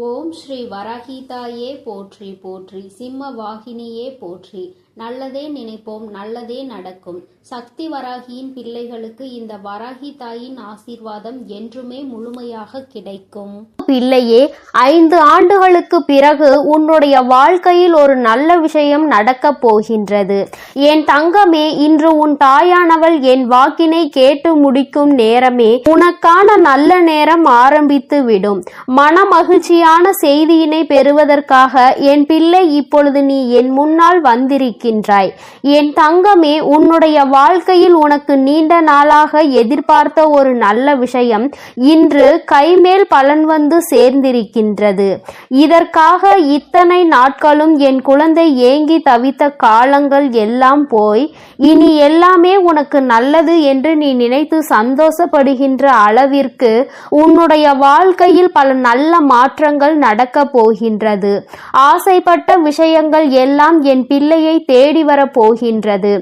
ஓம் ஸ்ரீ வராகிதாயே போற்றி போற்றி, சிம்ம வாகினியே போற்றி. நல்லதே நினைப்போம், நல்லதே நடக்கும். சக்தி வராகியின் பிள்ளைகளுக்கு இந்த வராகி தாயின் ஆசீர்வாதம் என்றுமே முழுமையாக கிடைக்கும். பிள்ளையே, 5 ஆண்டுகளுக்கு பிறகு உன்னுடைய வாழ்க்கையில் ஒரு நல்ல விஷயம் நடக்கப் போகின்றது. என் தங்கமே, இன்று உன் தாயானவள் என் வாக்கினை கேட்டு முடிக்கும் நேரமே உனக்கான நல்ல நேரம் ஆரம்பித்து விடும். மன மகிழ்ச்சியான செய்தியினை பெறுவதற்காக என் பிள்ளை இப்பொழுது நீ என் முன்னால் வந்திருக்கின்றாய். என் தங்கமே, உன்னுடைய வாழ்க்கையில் உனக்கு நீண்ட நாளாக எதிர்பார்த்த ஒரு நல்ல விஷயம் இன்று கைமேல் பலன் வந்து சேர்ந்திருக்கின்றது. இதற்காக இத்தனை நாட்களும் என் குழந்தை ஏங்கி தவித்த காலங்கள் எல்லாம் போய் இனி எல்லாமே உனக்கு நல்லது என்று நீ நினைத்து சந்தோஷப்படுகின்ற அளவிற்கு உன்னுடைய வாழ்க்கையில் பல நல்ல மாற்றங்கள் நடக்க போகின்றது. ஆசைப்பட்ட விஷயங்கள் எல்லாம் என் பிள்ளையை தேடி வர போகின்றது.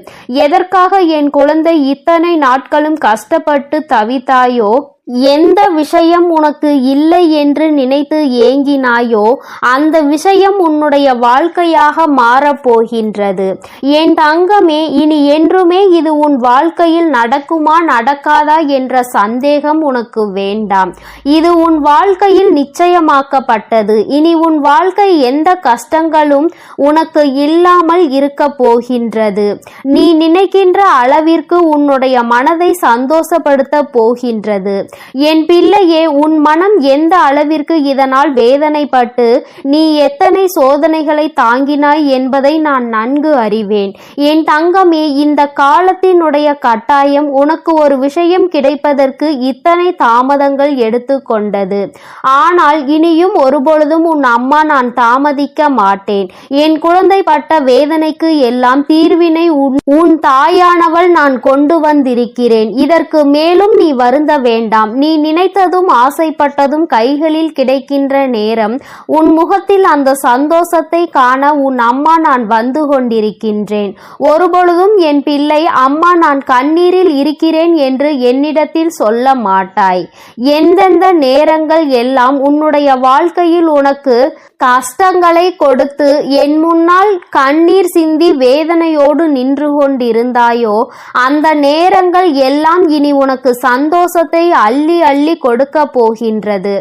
எதற்காக என் குழந்தை இத்தனை நாட்களும் கஷ்டப்பட்டு தவித்தாயோ, எந்த விஷயம் உனக்கு இல்லை என்று நினைத்து ஏங்கினாயோ அந்த விஷயம் உன்னுடைய வாழ்க்கையாக மாறப்போகின்றது. என் தங்கமே, இனி என்றுமே இது உன் வாழ்க்கையில் நடக்குமா நடக்காதா என்ற சந்தேகம் உனக்கு வேண்டாம். இது உன் வாழ்க்கையில் நிச்சயமாக்கப்பட்டது. இனி உன் வாழ்க்கை எந்த கஷ்டங்களும் உனக்கு இல்லாமல் இருக்க போகின்றது. நீ நினைக்கின்ற அளவிற்கு உன்னுடைய மனதை சந்தோஷப்படுத்த போகின்றது. என் பிள்ளையே, உன் மனம் எந்த அளவிற்கு இதனால் வேதனைப்பட்டு நீ எத்தனை சோதனைகளை தாங்கினாய் என்பதை நான் நன்கு அறிவேன். என் தங்கமே, இந்த காலத்தினுடைய கட்டாயம் உனக்கு ஒரு விஷயம் கிடைப்பதற்கு இத்தனை தாமதங்கள் எடுத்துக்கொண்டது. ஆனால் இனியும் ஒருபொழுதும் உன் அம்மா நான் தாமதிக்க மாட்டேன். என் குழந்தை பட்ட வேதனைக்கு எல்லாம் தீர்வினை உன் தாயானவள் நான் கொண்டு வந்திருக்கிறேன். இதற்கு மேலும் நீ வருந்த வேண்டாம். நீ நினைத்ததும் ஆசைப்பட்டதும் கைகளில் கிடைக்கின்ற நேரம் உன் முகத்தில் அந்த சந்தோஷத்தை காண உன் அம்மா நான் வந்து கொண்டிருக்கின்றேன். ஒருபொழுதும் என் பிள்ளை, அம்மா நான் கண்ணீரில் இருக்கிறேன் என்று என்னிடத்தில் சொல்ல மாட்டாய். எந்தெந்த நேரங்கள் எல்லாம் உன்னுடைய வாழ்க்கையில் உனக்கு கஷ்டங்களை கொடுத்து என் முன்னால் கண்ணீர் சிந்தி வேதனையோடு நின்று கொண்டிருந்தாயோ அந்த நேரங்கள் எல்லாம் இனி உனக்கு சந்தோஷத்தை அள்ளி அள்ளி கொடுக்க போகின்றது.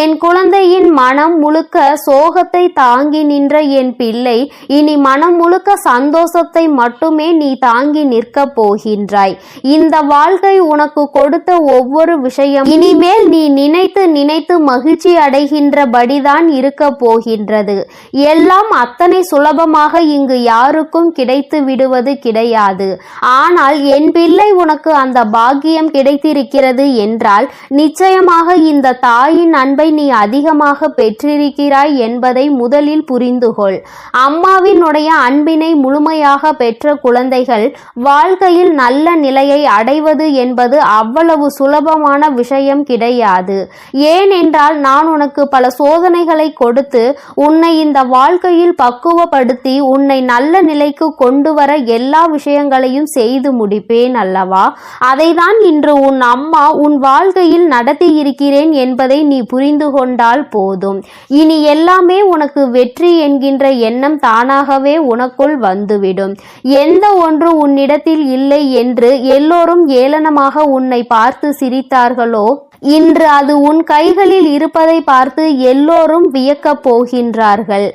என் குழந்தையின் மனம் முழுக்க சோகத்தை தாங்கி நின்ற என் பிள்ளை இனி மனம் முழுக்க சந்தோஷத்தை மட்டுமே நீ தாங்கி நிற்க போகின்றாய். இந்த வாழ்க்கை உனக்கு கொடுத்த ஒவ்வொரு விஷயம் இனிமேல் நீ நினைத்து நினைத்து மகிழ்ச்சி அடைகின்றபடிதான் இருக்க போகின்றது. எல்லாம் அத்தனை சுலபமாக இங்கு யாருக்கும் கிடைத்து விடுவது கிடையாது. ஆனால் என் பிள்ளை, உனக்கு அந்த பாக்கியம் கிடைத்திருக்கிறது என்றால் நிச்சயமாக இந்த தாயின் அன்பை நீ அதிகமாக பெற்றிருக்கிறாய் என்பதை முதலில் புரிந்துகொள். அம்மாவினுடைய அன்பினை முழுமையாக பெற்ற குழந்தைகள் வாழ்க்கையில் நல்ல நிலையை அடைவது என்பது அவ்வளவு சுலபமான விஷயம் கிடையாது. ஏனென்றால் நான் உனக்கு பல சோதனைகளை கொடுத்து உன்னை இந்த வாழ்க்கையில் பக்குவப்படுத்தி உன்னை நல்ல நிலைக்கு கொண்டு வர எல்லா விஷயங்களையும் செய்து முடிப்பேன் அல்லவா? அதைதான் இன்று உன் அம்மா உன் வாழ்க்கையில் நடத்தி இருக்கிறேன் என்பதை நீ புரிந்து கொண்டால் போதும். இனி எல்லாமே உனக்கு வெற்றி என்கின்ற எண்ணம் தானாகவே உனக்குள் வந்துவிடும். எந்த ஒன்று உன்னிடத்தில் இல்லை என்று எல்லோரும் ஏளனமாக உன்னை பார்த்து சிரித்தார்களோ, இன்று அது உன் கைகளில் இருப்பதை பார்த்து எல்லோரும் வியக்கப் போகின்றார்கள்.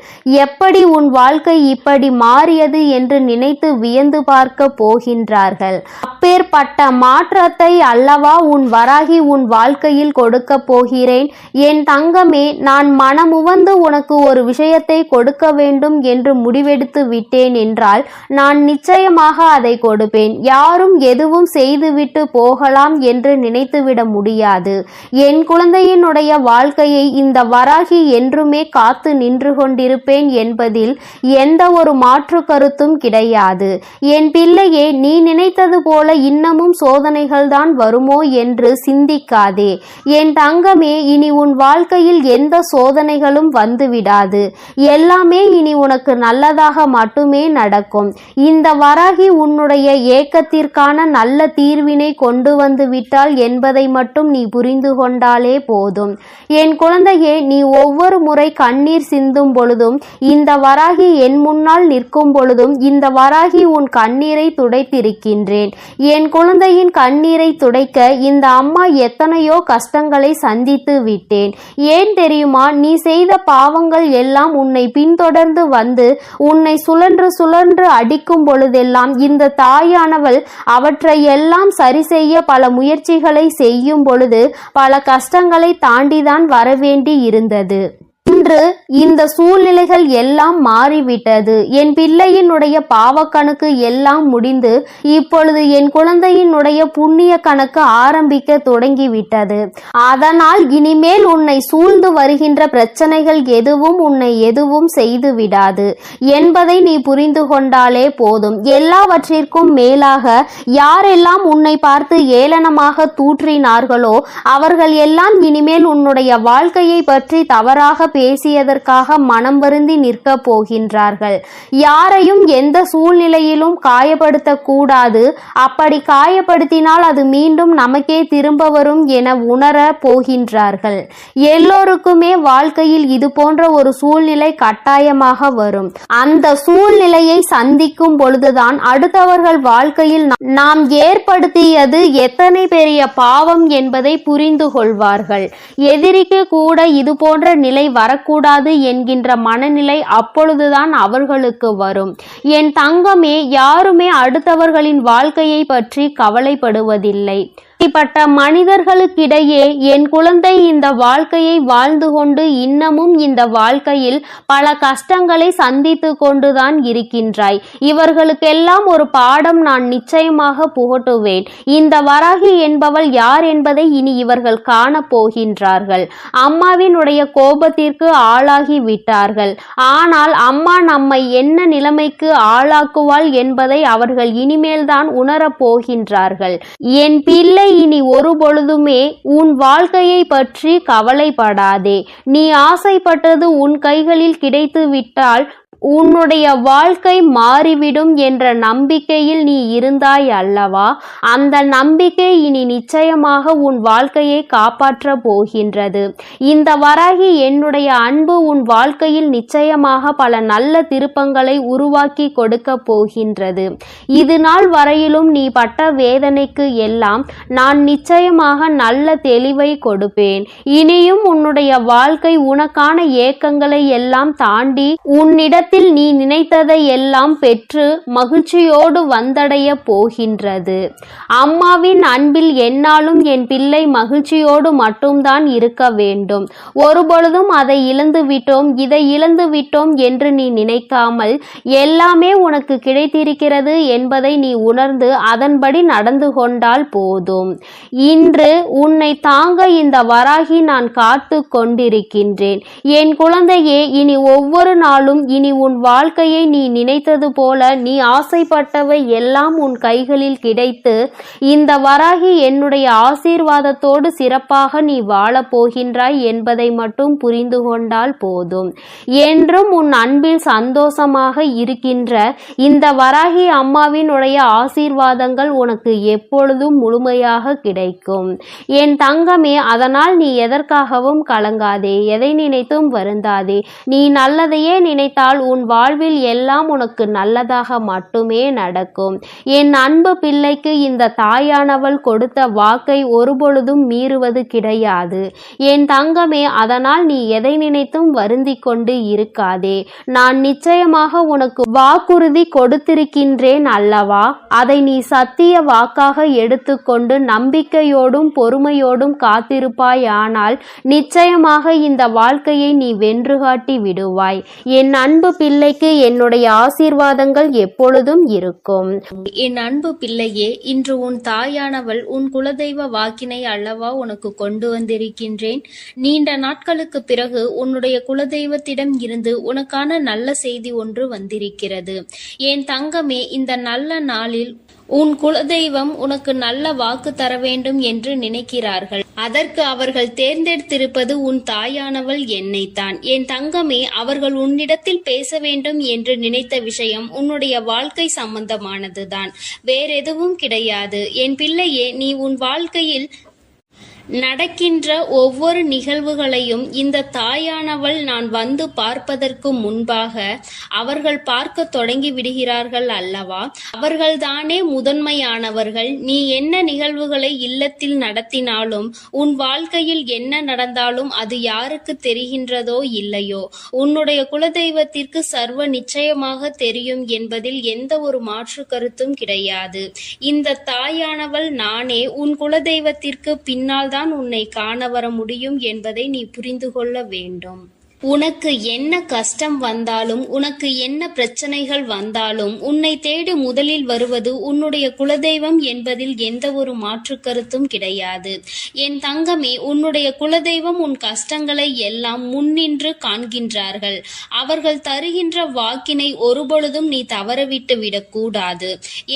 எப்படி உன் வாழ்க்கை இப்படி மாறியது என்று நினைத்து வியந்து பார்க்க போகின்றார்கள். அப்பேற்பட்ட மாற்றத்தை அல்லவா உன் வராகி உன் வாழ்க்கையில் கொடுக்க போகிறேன். என் தங்கமே, நான் மனமுவந்து உனக்கு ஒரு விஷயத்தை கொடுக்க வேண்டும் என்று முடிவெடுத்து விட்டேன் என்றால் நான் நிச்சயமாக அதை கொடுப்பேன். யாரும் எதுவும் செய்துவிட்டு போகலாம் என்று நினைத்துவிட முடியாது. என் குழந்தையினுடைய வாழ்க்கையை இந்த வராகி என்றுமே காத்து நின்று கொண்டிருப்பேன் என்பதில் எந்த ஒரு மாற்று கருத்தும் கிடையாது. என் பிள்ளையே, நீ நினைத்தது போல இன்னமும் சோதனைகள் தான் வருமோ என்று சிந்திக்காதே. என் தங்கமே, இனி உன் வாழ்க்கையில் எந்த சோதனைகளும் வந்துவிடாது. எல்லாமே இனி உனக்கு நல்லதாக மட்டுமே நடக்கும். இந்த வராகி உன்னுடைய ஏக்கத்திற்கான நல்ல தீர்வினை கொண்டு வந்து விட்டாள் என்பதை மட்டும் நீ புரிந்து கொண்டாலே போதும். என் குழந்தையே, நீ ஒவ்வொரு முறை கண்ணீர் சிந்தும் பொழுதும், இந்த வராகி என் முன்னால் நிற்கும் பொழுதும், இந்த வராகி உன் கண்ணீரை துடைத்திருக்கின்றேன். என் குழந்தையின் கண்ணீரை துடைக்க இந்த அம்மா எத்தனையோ கஷ்டங்களை சந்தித்து விட்டேன். ஏன் தெரியுமா? நீ செய்த பாவங்கள் எல்லாம் உன்னை பின்தொடர்ந்து வந்து உன்னை சுழன்று சுழன்று அடிக்கும் பொழுதெல்லாம் இந்த தாயானவள் அவற்றை எல்லாம் சரி செய்ய பல முயற்சிகளை செய்யும் பொழுது பல கஷ்டங்களை தாண்டிதான் வரவேண்டி இருந்தது. இன்று இந்த சூழ்நிலைகள் எல்லாம் மாறிவிட்டது. என் பிள்ளையினுடைய பாவக்கணக்கு எல்லாம் முடிந்து இப்பொழுது என் குழந்தையினுடைய புண்ணிய கணக்கு ஆரம்பிக்க தொடங்கிவிட்டது. அதனால் இனிமேல் உன்னை சூழ்ந்து வருகின்ற பிரச்சனைகள் எதுவும் உன்னை எதுவும் செய்து விடாது என்பதை நீ புரிந்து கொண்டாலே போதும். எல்லாவற்றிற்கும் மேலாக யாரெல்லாம் உன்னை பார்த்து ஏளனமாக தூற்றினார்களோ அவர்கள் எல்லாம் இனிமேல் உன்னுடைய வாழ்க்கையை பற்றி தவறாக பேசியதற்காக மனம் வருந்தி நிற்க போகின்றார்கள். யாரையும் எந்த சூழ்நிலையிலும் காயப்படுத்த கூடாது. அப்படி காயப்படுத்தினால் அது மீண்டும் நமக்கே திரும்ப வரும் என உணர போகின்றார்கள். எல்லோருக்குமே வாழ்க்கையில் இது போன்ற ஒரு சூழ்நிலை கட்டாயமாக வரும். அந்த சூழ்நிலையை சந்திக்கும் பொழுதுதான் அடுத்தவர்கள் வாழ்க்கையில் நாம் ஏற்படுத்தியது எத்தனை பெரிய பாவம் என்பதை புரிந்து கொள்வார்கள். எதிரிக்கு கூட இது போன்ற நிலை வரக்கூடாது என்கின்ற மனநிலை அப்பொழுதுதான் அவர்களுக்கு வரும். என் தங்கமே, யாருமே அடுத்தவர்களின் வாழ்க்கையை பற்றி கவலைப்படுவதில்லை. இப்படிப்பட்ட மனிதர்களுக்கிடையே என் குழந்தை இந்த வாழ்க்கையை வாழ்ந்து கொண்டு இன்னமும் இந்த வாழ்க்கையில் பல கஷ்டங்களை சந்தித்து கொண்டுதான் இருக்கின்றாய். இவர்களுக்கெல்லாம் ஒரு பாடம் நான் நிச்சயமாக புகட்டுவேன். இந்த வராகி என்பவள் யார் என்பதை இனி இவர்கள் காண போகின்றார்கள். அம்மாவினுடைய கோபத்திற்கு ஆளாகி விட்டார்கள். ஆனால் அம்மா நம்மை என்ன நிலைமைக்கு ஆளாக்குவாள் என்பதை அவர்கள் இனிமேல்தான் உணரப் போகின்றார்கள். என் பிள்ளை, இனி ஒரு பொழுதுமே உன் வாழ்க்கையை பற்றி கவலைப்படாதே. நீ ஆசைப்பட்டது உன் கைகளில் கிடைத்து விட்டால் உன்னுடைய வாழ்க்கை மாறிவிடும் என்ற நம்பிக்கையில் நீ இருந்தாய் அல்லவா? அந்த நம்பிக்கை இனி நிச்சயமாக உன் வாழ்க்கையை காப்பாற்ற போகின்றது. இந்த வராகி என்னுடைய அன்பு உன் வாழ்க்கையில் நிச்சயமாக பல நல்ல திருப்பங்களை உருவாக்கி கொடுக்க போகின்றது. இது நாள் வரையிலும் நீ பட்ட வேதனைக்கு எல்லாம் நான் நிச்சயமாக நல்ல தெளிவை கொடுப்பேன். இனியும் உன்னுடைய வாழ்க்கை உனக்கான ஏக்கங்களை எல்லாம் தாண்டி உன்னிடத்தில் நீ நினைத்ததை எல்லாம் பெற்று மகிழ்ச்சியோடு வந்தடைய போகின்றது. அம்மாவின் அன்பில் என்னாலும் என் பிள்ளை மகிழ்ச்சியோடு மட்டும்தான் இருக்க வேண்டும். ஒருபொழுதும் அதை இழந்து விட்டோம், இதை இழந்து விட்டோம் என்று நீ நினைக்காமல் எல்லாமே உனக்கு கிடைத்திருக்கிறது என்பதை நீ உணர்ந்து அதன்படி நடந்து கொண்டால் போதும். இன்று உன்னை தாங்க இந்த வராகி நான் காத்து கொண்டிருக்கின்றேன். என் குழந்தையே, இனி ஒவ்வொரு நாளும் இனி உன் வாழ்க்கையை நீ நினைத்தது போல நீ ஆசைப்பட்டவை எல்லாம் உன் கைகளில் கிடைத்து இந்த வராகி என்னுடைய ஆசீர்வாதத்தோடு சிறப்பாக நீ வாழப் போகின்றாய் என்பதை மட்டும் புரிந்து கொண்டால் போதும். என்றும் உன் அன்பில் சந்தோஷமாக இருக்கின்ற இந்த வராகி அம்மாவினுடைய ஆசீர்வாதங்கள் உனக்கு எப்பொழுதும் முழுமையாக கிடைக்கும். என் தங்கமே, அதனால் நீ எதற்காகவும் கலங்காதே, எதை நினைத்தும் வருந்தாதே. நீ நல்லதையே நினைத்தால் உன் வாழ்வில் எல்லாம் உனக்கு நல்லதாக மட்டுமே நடக்கும். என் அன்பு பிள்ளைக்கு இந்த தாயானவள் கொடுத்த வாக்கை ஒருபொழுதும் மீறுவது கிடையாது. என் தங்கமே, அதனால் நீ எதை நினைத்தும் வருந்தி கொண்டு இருக்காதே. நான் நிச்சயமாக உனக்கு வாக்குறுதி கொடுத்திருக்கின்றேன் அல்லவா? அதை நீ சத்திய வாக்காக எடுத்துக்கொண்டு நம்பிக்கையோடும் பொறுமையோடும் காத்திருப்பாயானால் நிச்சயமாக இந்த வாழ்க்கையை நீ வென்று காட்டி விடுவாய். என் அன்பு பிள்ளைக்கு என்னுடைய ஆசீர்வாதங்கள் எப்பொழுதும் இருக்கும். என் அன்பு பிள்ளையே, இன்று உன் தாயானவள் உன் குலதெய்வ வாக்கினை அல்லவா உனக்கு கொண்டு வந்திருக்கின்றேன். நீண்ட நாட்களுக்கு பிறகு உன்னுடைய குலதெய்வத்திடம் இருந்து உனக்கான நல்ல செய்தி ஒன்று வந்திருக்கிறது. என் தங்கமே, இந்த நல்ல நாளில் உன் குலதெய்வம் உனக்கு நல்ல வாக்கு தர வேண்டும் என்று நினைக்கிறார்கள். அதற்கு அவர்கள் தேர்ந்தெடுத்திருப்பது உன் தாயானவள் என்னைத்தான். என் தங்கமே, அவர்கள் உன்னிடத்தில் பேச வேண்டும் என்று நினைத்த விஷயம் உன்னுடைய வாழ்க்கை சம்பந்தமானதுதான், வேறெதுவும் கிடையாது. என் பிள்ளையே, நீ உன் வாழ்க்கையில் நடக்கின்ற ஒவ்வொரு நிகழ்வுகளையும் இந்த தாயானவள் நான் வந்து பார்ப்பதற்கு முன்பாக அவர்கள் பார்க்க தொடங்கி விடுகிறார்கள் அல்லவா? அவர்கள்தானே முதன்மையானவர்கள். நீ என்ன நிகழ்வுகளை இல்லத்தில் நடத்தினாலும், உன் வாழ்க்கையில் என்ன நடந்தாலும் அது யாருக்கு தெரிகின்றதோ இல்லையோ, உன்னுடைய குலதெய்வத்திற்கு சர்வ நிச்சயமாக தெரியும் என்பதில் எந்த ஒரு மாற்று கருத்தும் கிடையாது. இந்த தாயானவள் நானே. உன் குலதெய்வத்திற்கு பின்னால் தான் உன்னை காண வர முடியும் என்பதை நீ புரிந்து கொள்ள வேண்டும். உனக்கு என்ன கஷ்டம் வந்தாலும், உனக்கு என்ன பிரச்சனைகள் வந்தாலும், உன்னை தேடி முதலில் வருவது உன்னுடைய குலதெய்வம் என்பதில் எந்த ஒரு மாற்று கருத்தும் கிடையாது. என் தங்கமே, உன்னுடைய குலதெய்வம் உன் கஷ்டங்களை எல்லாம் முன்னின்று காண்கின்றார்கள். அவர்கள் தருகின்ற வாக்கினை ஒருபொழுதும் நீ தவறவிட்டு விடக்கூடாது.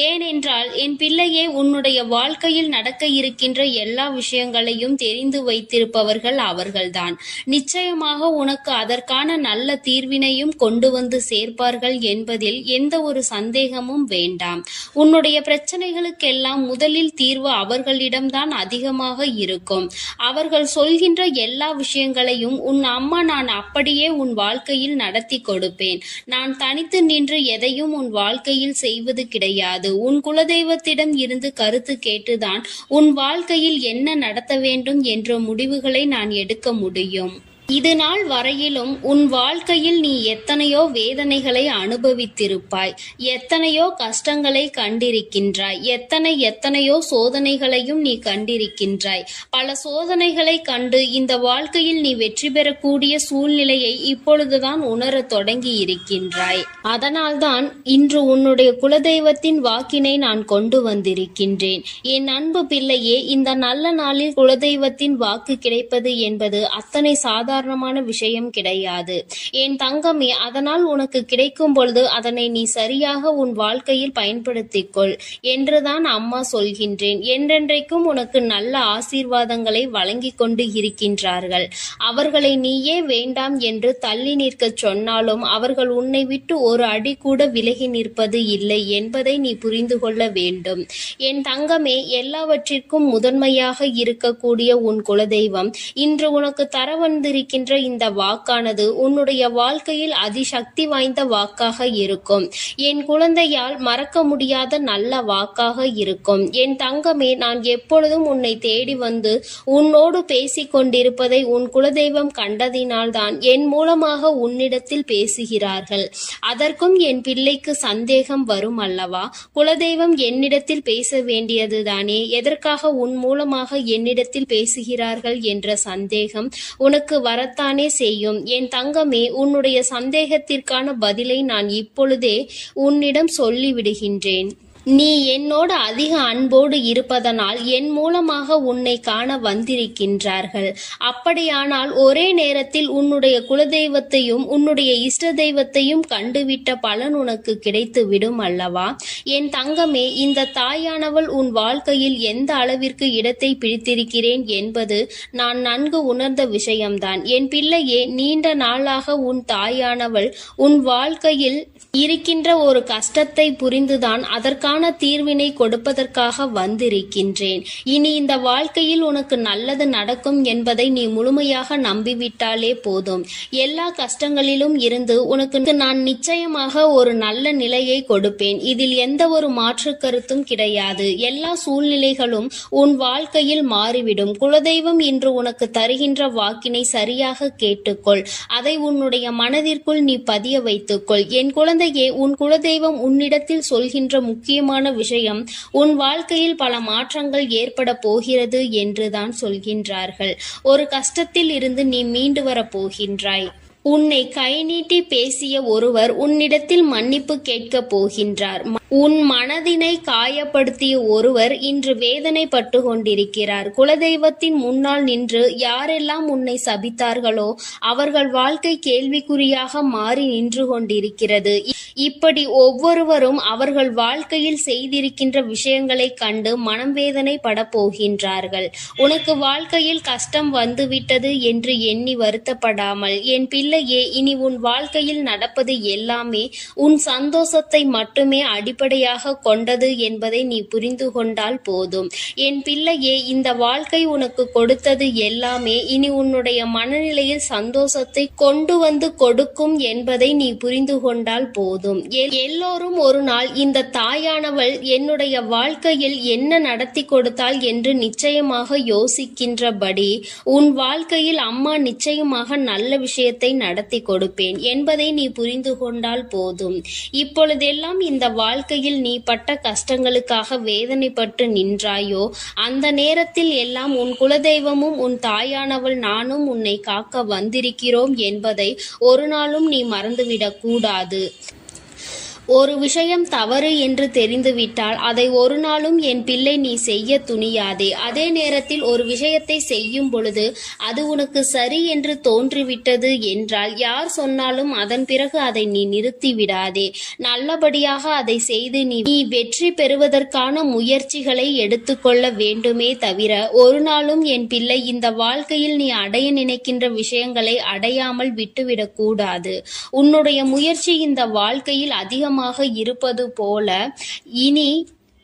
ஏனென்றால் என் பிள்ளையே, உன்னுடைய வாழ்க்கையில் நடக்க இருக்கின்ற எல்லா விஷயங்களையும் தெரிந்து வைத்திருப்பவர்கள் அவர்கள்தான். நிச்சயமாக உனக்கு அதற்கான நல்ல தீர்வினையும் கொண்டு வந்து சேர்ப்பார்கள் என்பதில் எந்த ஒரு சந்தேகமும் வேண்டாம். உன்னுடைய பிரச்சனைகளுக்கெல்லாம் முதலில் தீர்வு அவர்களிடம்தான் அதிகமாக இருக்கும். அவர்கள் சொல்கின்ற எல்லா விஷயங்களையும் உன் அம்மா நான் அப்படியே உன் வாழ்க்கையில் நடத்தி கொடுப்பேன். நான் தனித்து நின்று எதையும் உன் வாழ்க்கையில் செய்வது கிடையாது. உன் குலதெய்வத்திடம் இருந்து கருத்து கேட்டுதான் உன் வாழ்க்கையில் என்ன நடத்த வேண்டும் என்ற முடிவுகளை நான் எடுக்க முடியும். இது நாள் வரையிலும் உன் வாழ்க்கையில் நீ எத்தனையோ வேதனைகளை அனுபவித்திருப்பாய், எத்தனையோ கஷ்டங்களை கண்டிருக்கின்றாய், எத்தனையோ சோதனைகளையும் நீ கண்டிருக்கின்றாய். பல சோதனைகளை கண்டு இந்த வாழ்க்கையில் நீ வெற்றி பெறக்கூடிய சூழ்நிலையை இப்பொழுதுதான் உணரத் தொடங்கி இருக்கின்றாய். அதனால்தான் இன்று உன்னுடைய குலதெய்வத்தின் வாக்கினை நான் கொண்டு வந்திருக்கின்றேன். என் அன்பு பிள்ளையே, இந்த நல்ல நாளில் குலதெய்வத்தின் வாக்கு கிடைப்பது என்பது அத்தனை சாதாரண விஷயம் கிடையாது என் தங்கமே. அதனால் உனக்கு கிடைக்கும் பொழுது அதனை நீ சரியாக உன் வாழ்க்கையில் பயன்படுத்திக் கொள் என்றுதான் அம்மா சொல்கின்றேன். என்றென்றைக்கும் உனக்கு நல்ல ஆசீர்வாதங்களை வழங்கி கொண்டு இருக்கின்றார்கள். அவர்களை நீயே வேண்டாம் என்று தள்ளி நிற்க சொன்னாலும் அவர்கள் உன்னை விட்டு ஒரு அடி கூட விலகி நிற்பது இல்லை என்பதை நீ புரிந்து கொள்ள வேண்டும். என் தங்கமே, எல்லாவற்றிற்கும் முதன்மையாக இருக்கக்கூடிய உன் குலதெய்வம் இன்று உனக்கு தர வந்திருக்கின்ற இந்த வாக்கானது உன்னுடைய வாழ்க்கையில் அதிசக்தி வாய்ந்த வாக்காக இருக்கும். என் குழந்தையால் மறக்க முடியாத நல்ல வாக்காக இருக்கும். என் தங்கமே, நான் எப்பொழுதும் உன்னை தேடி வந்து உன்னோடு பேசிக் கொண்டிருப்பதை உன் குலதெய்வம் கண்டதினால்தான் என் மூலமாக உன்னிடத்தில் பேசுகிறார்கள். அதற்கும் என் பிள்ளைக்கு சந்தேகம் வரும் அல்லவா? குலதெய்வம் என்னிடத்தில் பேச வேண்டியதுதானே, எதற்காக உன் மூலமாக என்னிடத்தில் பேசுகிறார்கள் என்ற சந்தேகம் உனக்கு வரத்தானே செய்யும். என் தங்கமே, உன்னுடைய சந்தேகத்திற்கான பதிலை நான் இப்பொழுதே உன்னிடம் சொல்லிவிடுகின்றேன். நீ என்னோடு அதிக அன்போடு இருப்பதனால் என் மூலமாக உன்னை காண வந்திருக்கின்றார்கள். அப்படியானால் ஒரே நேரத்தில் உன்னுடைய குலதெய்வத்தையும் உன்னுடைய இஷ்ட தெய்வத்தையும் கண்டுவிட்ட பலன் உனக்கு கிடைத்து விடும் அல்லவா? என் தங்கமே, இந்த தாயானவள் உன் வாழ்க்கையில் எந்த அளவிற்கு இடத்தை பிடித்திருக்கிறேன் என்பது நான் நன்கு உணர்ந்த விஷயம்தான். என் பிள்ளையே, நீண்ட நாளாக உன் தாயானவள் உன் வாழ்க்கையில் இருக்கின்ற ஒரு கஷ்டத்தை புரிந்துதான் அதற்கான தீர்வினை கொடுப்பதற்காக வந்திருக்கின்றேன். இனி இந்த வாழ்க்கையில் உனக்கு நல்லது நடக்கும் என்பதை நீ முழுமையாக நம்பிவிட்டாலே போதும். எல்லா கஷ்டங்களிலும் இருந்து உனக்கு நான் நிச்சயமாக ஒரு நல்ல நிலையை கொடுப்பேன். இதில் எந்த ஒரு மாற்று கருத்தும் கிடையாது. எல்லா சூழ்நிலைகளும் உன் வாழ்க்கையில் மாறிவிடும். குலதெய்வம் இன்று உனக்கு தருகின்ற வாக்கினை சரியாக கேட்டுக்கொள். அதை உன்னுடைய மனதிற்குள் நீ பதிய வைத்துக்கொள். என் குழந்தையே, உன் குலதெய்வம் உன்னிடத்தில் சொல்கின்ற முக்கியமான விஷயம் உன் வாழ்க்கையில் பல மாற்றங்கள் ஏற்பட போகிறது என்றுதான் சொல்கின்றார்கள். ஒரு கஷ்டத்தில் இருந்து நீ மீண்டு வர போகின்றாய். உன்னை கை நீட்டி பேசிய ஒருவர் உன்னிடத்தில் மன்னிப்பு கேட்கப் போகின்றார். உன் மனதினை காயப்படுத்திய ஒருவர் இன்று வேதனைப்பட்டு கொண்டிருக்கிறார். குலதெய்வத்தின் முன்னால் நின்று யாரெல்லாம் உன்னை சபித்தார்களோ அவர்கள் வாழ்க்கை கேள்விக்குறியாக மாறி நின்று கொண்டிருக்கிறது. இப்படி ஒவ்வொருவரும் அவர்கள் வாழ்க்கையில் செய்திருக்கின்ற விஷயங்களை கண்டு மனம் வேதனை பட போகின்றார்கள். உனக்கு வாழ்க்கையில் கஷ்டம் வந்துவிட்டது என்று எண்ணி வருத்தப்படாமல் என் பிள்ளையே, இனி உன் வாழ்க்கையில் நடப்பது எல்லாமே உன் சந்தோஷத்தை மட்டுமே அடிப்படையாக கொண்டது என்பதை நீ புரிந்து கொண்டால் போதும். என் பிள்ளையே, இந்த வாழ்க்கை உனக்கு கொடுத்தது எல்லாமே இனி உன்னுடைய மனநிலையில் சந்தோஷத்தை கொண்டு வந்து கொடுக்கும் என்பதை நீ புரிந்து கொண்டால் போதும். எல்லோரும் ஒரு நாள் இந்த தாயானவள் என்னுடைய வாழ்க்கையில் என்ன நடத்தி கொடுத்தாள் என்று நிச்சயமாக யோசிக்கின்றபடி உன் வாழ்க்கையில் அம்மா நிச்சயமாக நல்ல விஷயத்தை நடத்தி கொடுப்பேன் என்பதை நீ புரிந்து கொண்டால் போதும். இப்பொழுதெல்லாம் இந்த வாழ்க்கையில் நீ பட்ட கஷ்டங்களுக்காக வேதனைப்பட்டு நின்றாயோ, அந்த நேரத்தில் எல்லாம் உன் குலதெய்வமும் உன் தாயானவள் நானும் உன்னை காக்க வந்திருக்கிறோம் என்பதை ஒரு நாளும் நீ மறந்துவிடக் கூடாது. ஒரு விஷயம் தவறு என்று தெரிந்துவிட்டால் அதை ஒரு நாளும் என் பிள்ளை நீ செய்ய துணியாதே. அதே நேரத்தில் ஒரு விஷயத்தை செய்யும் பொழுது அது உனக்கு சரி என்று தோன்றிவிட்டது என்றால் யார் சொன்னாலும் அதன் பிறகு அதை நீ நிறுத்தி விடாதே. நல்லபடியாக அதை செய்து நீ வெற்றி பெறுவதற்கான முயற்சிகளை எடுத்துக்கொள்ள வேண்டுமே தவிர ஒரு நாளும் என் பிள்ளை இந்த வாழ்க்கையில் நீ அடைய நினைக்கின்ற விஷயங்களை அடையாமல் விட்டுவிடக் கூடாது. உன்னுடைய முயற்சி இந்த வாழ்க்கையில் அதிகமாக இருப்பது போல இனி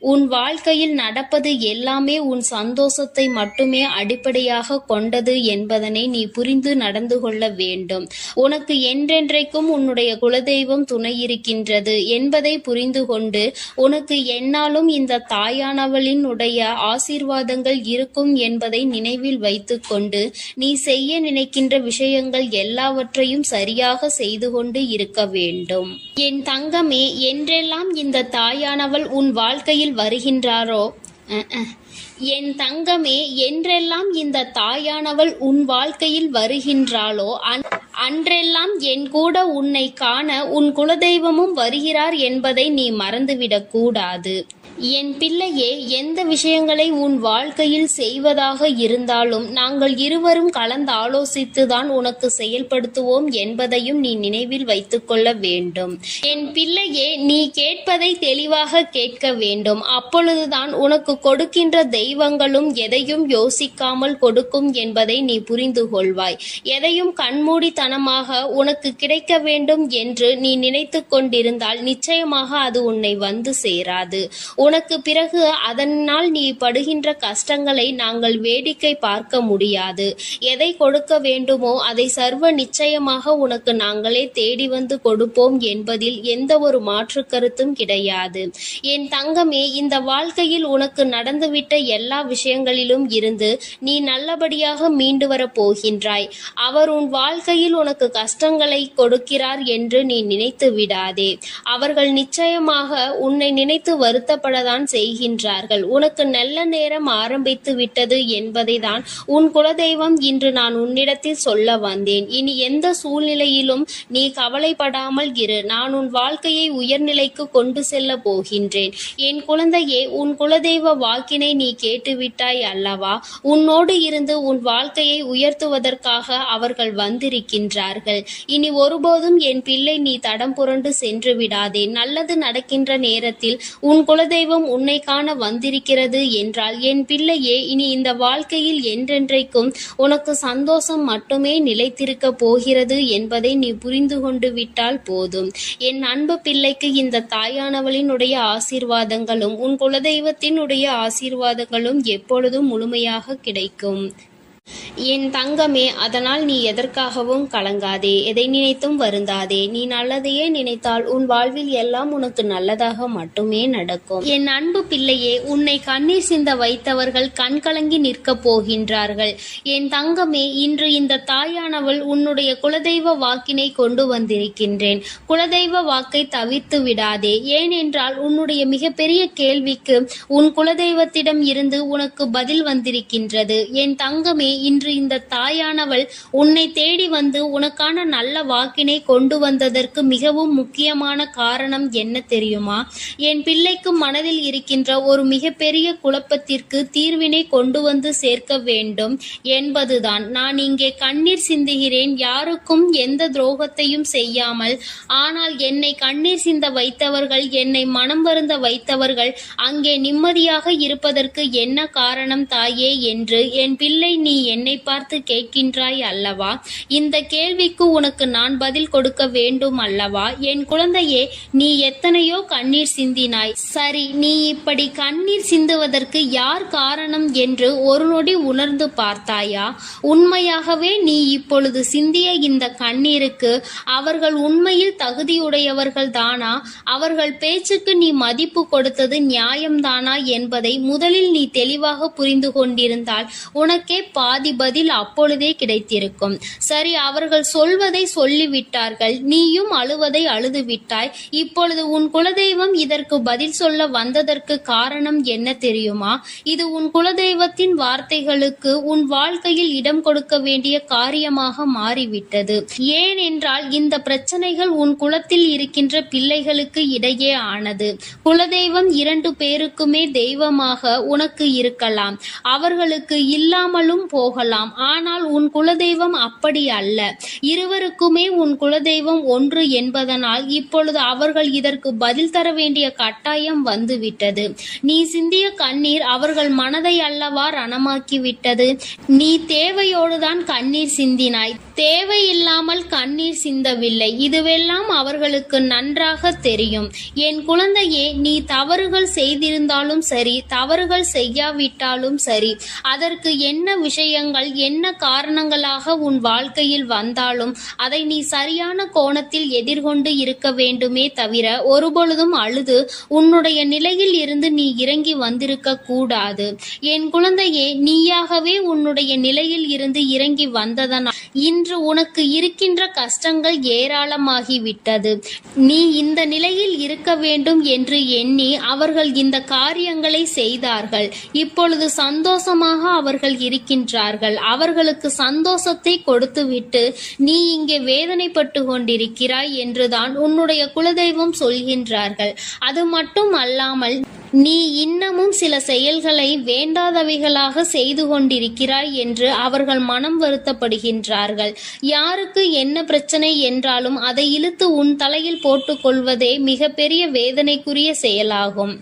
உன் வாழ்க்கையில் நடப்பது எல்லாமே உன் சந்தோஷத்தை மட்டுமே அடிப்படையாக கொண்டது என்பதனை நீ புரிந்து நடந்து கொள்ள வேண்டும். உனக்கு என்றென்றைக்கும் உன்னுடைய குலதெய்வம் துணை இருக்கின்றது என்பதை புரிந்து கொண்டு உனக்கு எந்நாளும் இந்த தாயானவளினுடைய ஆசீர்வாதங்கள் இருக்கும் என்பதை நினைவில் வைத்துக் கொண்டு நீ செய்ய நினைக்கின்ற விஷயங்கள் எல்லாவற்றையும் சரியாக செய்து கொண்டு இருக்க வேண்டும். என் தங்கமே, என்றெல்லாம் இந்த தாயானவள் உன் வாழ்க்கையில் வருகின்றாரோ என் தங்கமே, என்றெல்லாம் இந்த தாயானவள் உன் வாழ்க்கையில் வருகின்றாளோ அன்றெல்லாம் என் கூட உன்னை காண உன் குலதெய்வமும் வருகிறார் என்பதை நீ மறந்துவிடக் கூடாது. என் பிள்ளையே, எந்த விஷயங்களை உன் வாழ்க்கையில் செய்வதாக இருந்தாலும் நாங்கள் இருவரும் கலந்து ஆலோசித்துதான் உனக்கு செயல்படுத்துவோம் என்பதையும் நீ நினைவில் வைத்துக் கொள்ள வேண்டும். என் பிள்ளையே, நீ கேட்பதை தெளிவாக கேட்க வேண்டும். அப்பொழுதுதான் உனக்கு கொடுக்கின்ற தெய்வங்களும் எதையும் யோசிக்காமல் கொடுக்கும் என்பதை நீ புரிந்து கொள்வாய். எதையும் கண்மூடித்தனமாக உனக்கு கிடைக்க வேண்டும் என்று நீ நினைத்து கொண்டிருந்தால் நிச்சயமாக அது உன்னை வந்து சேராது. உனக்கு பிறகு அதனால் நீ படுகின்ற கஷ்டங்களை நாங்கள் வேடிக்கை பார்க்க முடியாது. எதை கொடுக்க வேண்டுமோ அதை சர்வ நிச்சயமாக உனக்கு நாங்களே தேடி வந்து கொடுப்போம் என்பதில் எந்த ஒரு மாற்று கருத்தும் கிடையாது. என் தங்கமே, இந்த வாழ்க்கையில் உனக்கு நடந்துவிட்ட எல்லா விஷயங்களிலும் இருந்து நீ நல்லபடியாக மீண்டு வரப் போகின்றாய். அவர் உன் வாழ்க்கையில் உனக்கு கஷ்டங்களை கொடுக்கிறார் என்று நீ நினைத்து விடாதே. அவர்கள் நிச்சயமாக உன்னை நினைத்து வருத்தப்படதான் செய்கின்றார்கள். உனக்கு நல்ல நேரம் ஆரம்பித்து விட்டது என்பதை தான் உன் குலதெய்வம் இன்று நான் உன்னிடத்தில் சொல்ல வந்தேன். இனி எந்த சூழ்நிலையிலும் நீ கவலைப்படாமல் இரு. நான் உன் வாழ்க்கையை உயர்நிலைக்கு கொண்டு செல்ல போகின்றேன். என் குழந்தையே, உன் குலதெய்வ வாக்கினை நீ கேட்டுவிட்டாய் அல்லவா? உன்னோடு இருந்து உன் வாழ்க்கையை உயர்த்துவதற்காக அவர்கள் வந்திருக்கின்றார்கள். இனி ஒருபோதும் என் பிள்ளை நீ தடம் புரண்டு சென்று விடாதே. நல்லது நடக்கின்ற நேரத்தில் உன் குலதெய்வம் உன்னை காண வந்திருக்கிறது என்றால் என் பிள்ளையே, இனி இந்த வாழ்க்கையில் என்றென்றைக்கும் உனக்கு சந்தோஷம் மட்டுமே நிலைத்திருக்க போகிறது என்பதை நீ புரிந்து கொண்டு விட்டால் போதும். என் அன்பு பிள்ளைக்கு இந்த தாயானவளினுடைய ஆசீர்வாதங்களும் உன் குலதெய்வத்தினுடைய ஆசீர்வாதங்களும் எப்பொழுதும் முழுமையாக கிடைக்கும். என் தங்கமே, அதனால் நீ எதற்காகவும் கலங்காதே, எதை நினைத்தும் வருந்தாதே. நீ நல்லதையே நினைத்தால் உன் வாழ்வில் எல்லாம் உனக்கு நல்லதாக மட்டுமே நடக்கும். என் அன்பு பிள்ளையே, உன்னை கண்ணீர் சிந்த வைத்தவர்கள் கண்கலங்கி நிற்கப் போகின்றார்கள். என் தங்கமே, இன்று இந்த தாயானவள் உன்னுடைய குலதெய்வ வாக்கினை கொண்டு வந்திருக்கின்றேன். குலதெய்வ வாக்கை தவிர்த்து விடாதே. ஏனென்றால் உன்னுடைய மிகப்பெரிய கேள்விக்கு உன் குலதெய்வத்திடம் இருந்து உனக்கு பதில் வந்திருக்கின்றது. என் தங்கமே, இன்று இந்த தாயானவள் உன்னை தேடி வந்து உனக்கான நல்ல வாக்கினை கொண்டு வந்ததற்கு மிகவும் முக்கியமான காரணம் என்ன தெரியுமா? என் பிள்ளைக்கு மனதில் இருக்கின்ற ஒரு மிகப்பெரிய குழப்பத்திற்கு தீர்வினை கொண்டு வந்து சேர்க்க வேண்டும் என்பதுதான். நான் இங்கே கண்ணீர் சிந்துகிறேன், யாருக்கும் எந்த துரோகத்தையும் செய்யாமல். ஆனால் என்னை கண்ணீர் சிந்த வைத்தவர்கள், என்னை மனம் வருந்த வைத்தவர்கள் அங்கே நிம்மதியாக இருப்பதற்கு என்ன காரணம் தாயே என்று என் பிள்ளை நீ என்னை பார்த்து கேட்கின்றாய் அல்லவா? இந்த கேள்விக்கு உனக்கு நான் பதில் கொடுக்க வேண்டும் அல்லவா? என் குழந்தையே, நீ எத்தனையோ கண்ணீர் சிந்தினாய். சரி, நீ இப்படி கண்ணீர் சிந்துவதற்கு யார் காரணம் என்று ஒரு நொடி உணர்ந்து பார்த்தாயா? உண்மையாகவே நீ இப்பொழுது சிந்திய இந்த கண்ணீருக்கு அவர்கள் உண்மையில் தகுதியுடையவர்கள் தானா? அவர்கள் பேச்சுக்கு நீ மதிப்பு கொடுத்தது நியாயம்தானா என்பதை முதலில் நீ தெளிவாக புரிந்து கொண்டிருந்தால் உனக்கே பாதி பதில் அப்பொழுதே கிடைத்திருக்கும். சரி, அவர்கள் சொல்வதை சொல்லிவிட்டார்கள், நீயும் அழுவதை அழுது விட்டாய். இப்பொழுது உன் குலதெய்வம் இதற்கு பதில் சொல்ல வந்ததற்கு காரணம் என்ன தெரியுமா? இது உன் குலதெய்வத்தின் வார்த்தைகளுக்கு உன் வாழ்க்கையில் இடம் கொடுக்க வேண்டிய காரியமாக மாறிவிட்டது. ஏனென்றால் இந்த பிரச்சனைகள் உன் குலத்தில் இருக்கின்ற பிள்ளைகளுக்கு இடையே ஆனது. குலதெய்வம் 2 பேருக்குமே தெய்வமாக உனக்கு இருக்கலாம், அவர்களுக்கு இல்லாமலும் போகலாம். ஆனால் உன் குலதெய்வம் அப்படி அல்ல. இருவருக்குமே உன் குலதெய்வம் ஒன்று என்பதனால் இப்பொழுது அவர்கள் இதற்கு பதில் தர வேண்டிய கட்டாயம் வந்துவிட்டது. நீ சிந்திய கண்ணீர் அவர்கள் மனதை அல்லவா ரணமாக்கிவிட்டது. நீ தேவையோடுதான் கண்ணீர் சிந்தினாய், தேவையில்லாமல் கண்ணீர் சிந்தவில்லை. இதுவெல்லாம் அவர்களுக்கு நன்றாக தெரியும். என் குழந்தையே, நீ தவறுகள் செய்திருந்தாலும் சரி, தவறுகள் செய்யாவிட்டாலும் சரி, அதற்கு என்ன விஷயங்கள் என்ன காரணங்களாக உன் வாழ்க்கையில் வந்தாலும் அதை நீ சரியான கோணத்தில் எதிர்கொண்டு இருக்க வேண்டுமே தவிர ஒருபொழுதும் அழுது உன்னுடைய நிலையில் இருந்து நீ இறங்கி வந்திருக்க கூடாது. என் குழந்தையே, நீயாகவே உன்னுடைய நிலையில் இருந்து இறங்கி வந்ததனால் இன்று உனக்கு இருக்கின்ற கஷ்டங்கள் ஏராளமாகிவிட்டது. நீ இந்த நிலையில் இருக்க வேண்டும் என்று எண்ணி அவர்கள் இந்த காரியங்களை செய்தார்கள். இப்பொழுது சந்தோஷமாக அவர்கள் இருக்கின்றார்கள். அவர்களுக்கு சந்தோஷத்தை கொடுத்துவிட்டு நீ இங்கே வேதனைப்பட்டு கொண்டிருக்கிறாய் என்றுதான் உன்னுடைய குலதெய்வம் சொல்கின்றார்கள். அது மட்டும் அல்லாமல் நீ இன்னமும் சில செயல்களை வேண்டாதவைகளாக செய்து கொண்டிருக்கிறாய் என்று அவர்கள் மனம் வருத்தப்படுகின்றார்கள். யாருக்கு என்ன பிரச்சனை என்றாலும் அதை இழுத்து உன் தலையில் போட்டுக்கொள்வதே மிகப்பெரிய வேதனைக்குரிய செயலாகும்.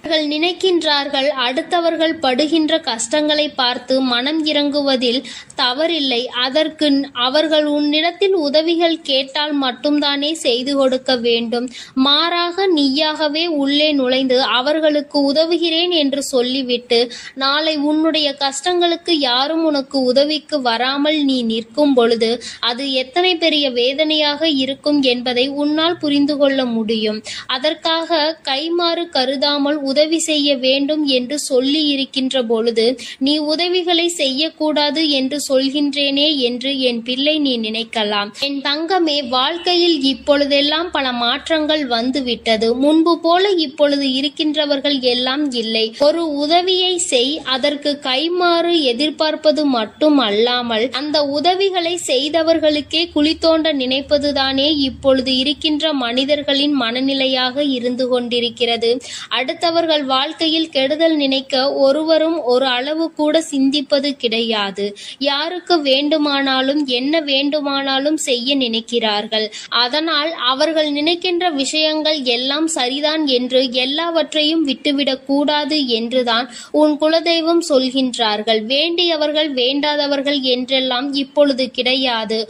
அவர்கள் நினைக்கின்றார்கள் அடுத்தவர்கள் படுகின்ற கஷ்டங்களை பார்த்து மனம் இறங்குவதில் தவறில்லை. அதற்கு அவர்கள் உன்னிடத்தில் உதவிகள் கேட்டால் மட்டும்தானே செய்து கொடுக்க வேண்டும். மாறாக நீயாகவே உள்ளே நுழைந்து அவர்களுக்கு உதவுகிறேன் என்று சொல்லிவிட்டு நாளை உன்னுடைய கஷ்டங்களுக்கு யாரும் உனக்கு உதவிக்கு வராமல் நீ நிற்கும் பொழுது அது எத்தனை பெரிய வேதனையாக இருக்கும் என்பதை உன்னால் புரிந்து கொள்ள முடியும். அதற்காக கைமாறு கருதாமல் உதவி செய்ய வேண்டும் என்று சொல்லி இருக்கின்ற பொழுது நீ உதவிகளை செய்யக்கூடாது என்று சொல்கின்றேனே என்று என் பிள்ளை நீ நினைக்கலாம். என் தங்கமே, வாழ்க்கையில் இப்பொழுதெல்லாம் பல மாற்றங்கள் வந்துவிட்டது. முன்பு போல இப்பொழுது இருக்கின்றவர்கள் எல்லாம் இல்லை. ஒரு உதவியை செய், அதற்கு கைமாறு எதிர்பார்ப்பது மட்டும் அல்லாமல் அந்த உதவிகளை செய்தவர்களுக்கே குழி தோண்ட நினைப்பதுதானே இப்பொழுது இருக்கின்ற மனிதர்களின் மனநிலையாக இருந்து கொண்டிருக்கிறது. அடுத்தவர்கள் வாழ்க்கையில் கெடுதல் நினைக்க ஒருவரும் ஒரு அளவு கூட சிந்திப்பது கிடையாது. யாருக்கு வேண்டுமானாலும் என்ன வேண்டுமானாலும் செய்ய நினைக்கிறார்கள். அதனால் அவர்கள் நினைக்கின்ற விஷயங்கள் எல்லாம் சரிதான் என்று எல்லாவற்றையும் விட்டுவிடக் கூடாது என்றுதான் உன் குலதெய்வம் சொல்கின்றார்கள். வேண்டியவர்கள் வேண்டாதவர்கள் என்றெல்லாம் இப்பொழுது கிடையாது.